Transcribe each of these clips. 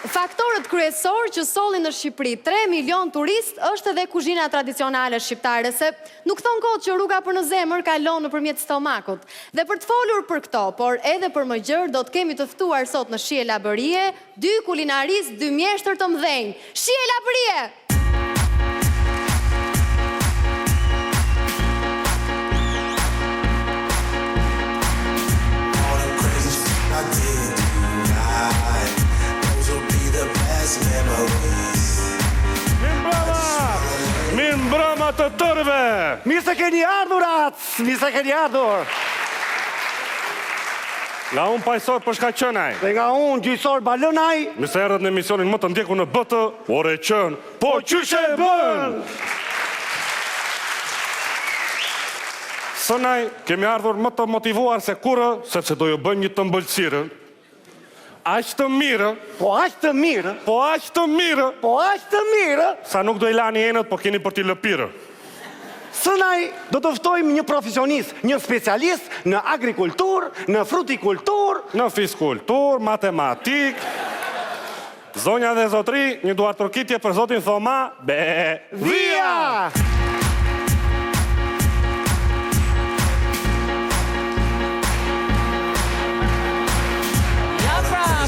Faktorët kryesor që sollin në Shqipëri 3 milion turist është edhe kuzhina tradicionale shqiptare, se nuk thon kot që rruga për në zemër kalon nëpërmjet stomakut. Dhe për të folur për këto, por edhe për më gjërë, do të kemi të ftuar sot në Shije Labërie 2 kulinaristë, 2 mjeshtër të mëdhenj. Shije Labërie! Mirë mbrëma të tërve! Mirë se keni ardhur atë! Mirë se keni ardhur! Nga unë pajsor për shka qënaj. Dhe nga unë gjysor balënaj. Mirë se erdhët në emisionin më të ndjeku në bëtë, ore qënë, po qyshe e bën! Sënaj, kemi ardhur më të motivuar se kurë, sepse do ju bën një të mbëlsirë. Aq të mirë, Po aq të mirë, po aq të mirë, po aq të mirë. sa nuk do i lani enët, po keni për t'i lëpirë. Sënaj do të ftojmë një profesionist, një specialist në agrikultur, në frutikultur. Në fiskultur, matematik, zonja dhe zotri, një duar tërkitje për zotin Thoma, Via!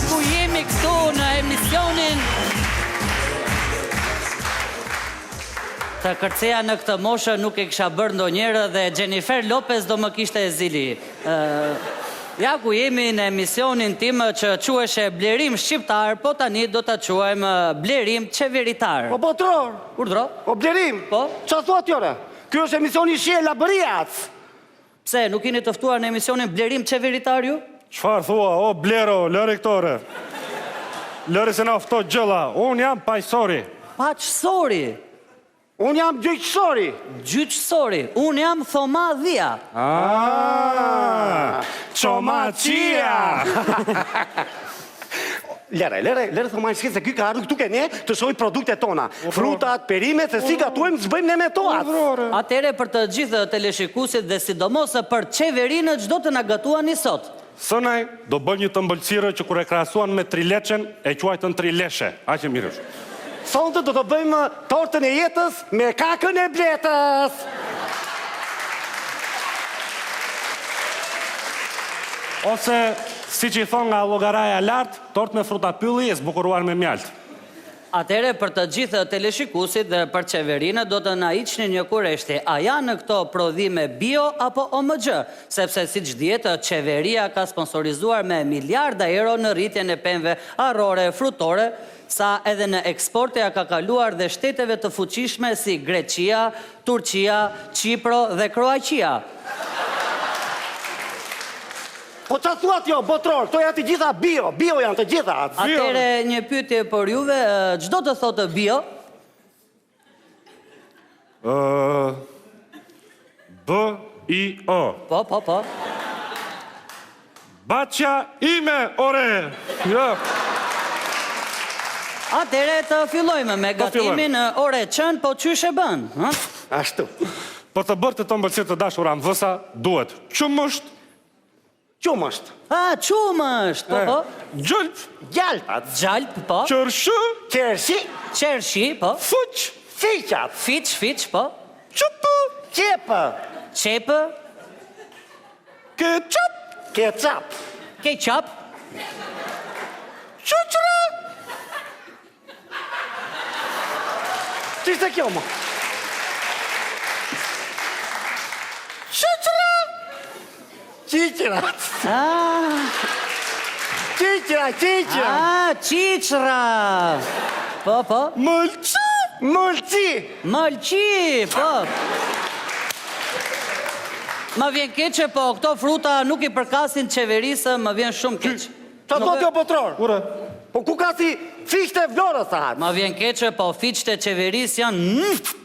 Ku jemi këtu në emisionin të kërceja në këtë moshë nuk e kisha bërë ndonjëherë dhe Jennifer Lopez do më kishte e zili. Ja ku jemi në emisionin tim që quheshe Blerim Shqiptar, po tani do të quajmë Blerim Qeveritar. Po botror, Urdhro? po blerim. Po? Qa thua tjore? Kjo është emisioni Shije Labëriac. Pse, nuk jeni të ftuar në emisionin Blerim Qeveritar ju? qfar thua, o blero, lëri këtore. Lëri se na ofto gjëlla, unë jam pajsori. Paqësori, Unë jam gjyqësori. gjyqësori, unë jam Thoma Dhia. Qomacia! Lere thomaj shkit se ky ka ardhur këtu ke ne të shoj produktet tona. Frutat, perimet, se si gatuajmë s'bëjmë ne me toat. Atere për të gjithë teleshikuesit dhe sidomos për qeverinë çdo të na gatuani sot. Sënaj, do bëj një të mbëlsirë që kur e krahasuan me trileçen, e quajtën trileshe. Aq e mirë është. Sonte do të bëjmë tortën e jetës me kakën e bletës. Ose, si që i thonë nga llogaraja lartë, tortë me fruta pylli e zbukuruar me mjalt. Atere për të gjithë teleshikuesit dhe për qeverinë do të na hiqni një kureshti. A janë këto prodhime bio apo OMG? Sepse siç dihet, qeveria ka sponsorizuar me miliarda euro në rritjen e pemëve arrore, frutore, sa edhe në eksporte ja ka kaluar dhe shteteve të fuqishme si Greqia, Turqia, Qipro dhe Kroaqia. Po qa thuat jo, botror, to janë të gjitha bio janë të gjitha. Atere një pyetje për juve, çdo të thotë bio? B-I-O. Po. Bacja ime, ore! Ja. Atere të fillojmë me gatimin ore qënë, po qysh e bën? Ashtu. Po të bërë të të mbëlsirë të dashur am vësa, duhet qumësht, Qumësht, Qumësht, po. gjëlp, gjalpat, Gjalp, po. qërshë, qershi, Qershi, po. fuq, fiqat, Fiq, po. qëpë, qepë, Qepë, keqap, kecap, Keqap, qëqëra. Qishte kjo mo? Qëqëra. Qiqrat, Qiqra, po. Mëlqë. mëlqi, Mëlqi, po. Ma vjen keqe, po këto fruta nuk i përkasin qeverisë, më vjen shumë keq. qa thot jo botror? Ure. Po ku ka si fiqte vlorës sa hatë? Ma vjen keqe, po fiqte qeverisë janë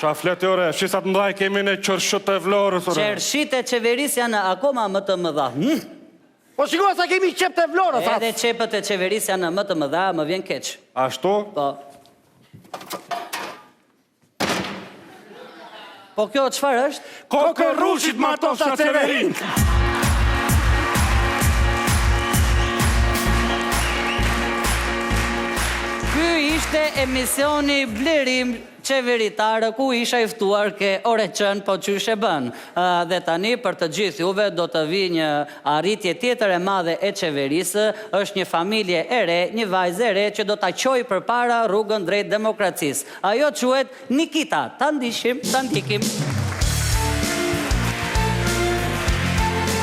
Qa fleti ore, shisat mdhaj kemi në qërshët e vlorës ore. qershit e qeverisë janë akoma më të mëdha. Po shikoj sa kemi qep të Vlora, tha. Edhe qepët e qeverisë janë më të mëdha, më vjen keq. Ashtu? Po kjo çfarë është? Kokë rrushit martofta qeverin. Ky ishte emisioni Blerim qeveritar ku isha i ftuar ke Oreqën, po qysh e bën. Dhe tani për të gjithë juve do të vi një arritje tjetër e madhe e qeverisë, është një familje e re, një vajzë e re që do ta qojë përpara rrugën drejt demokracisë. Ajo quhet Nikita. Ta ndiqim, ta ndikim.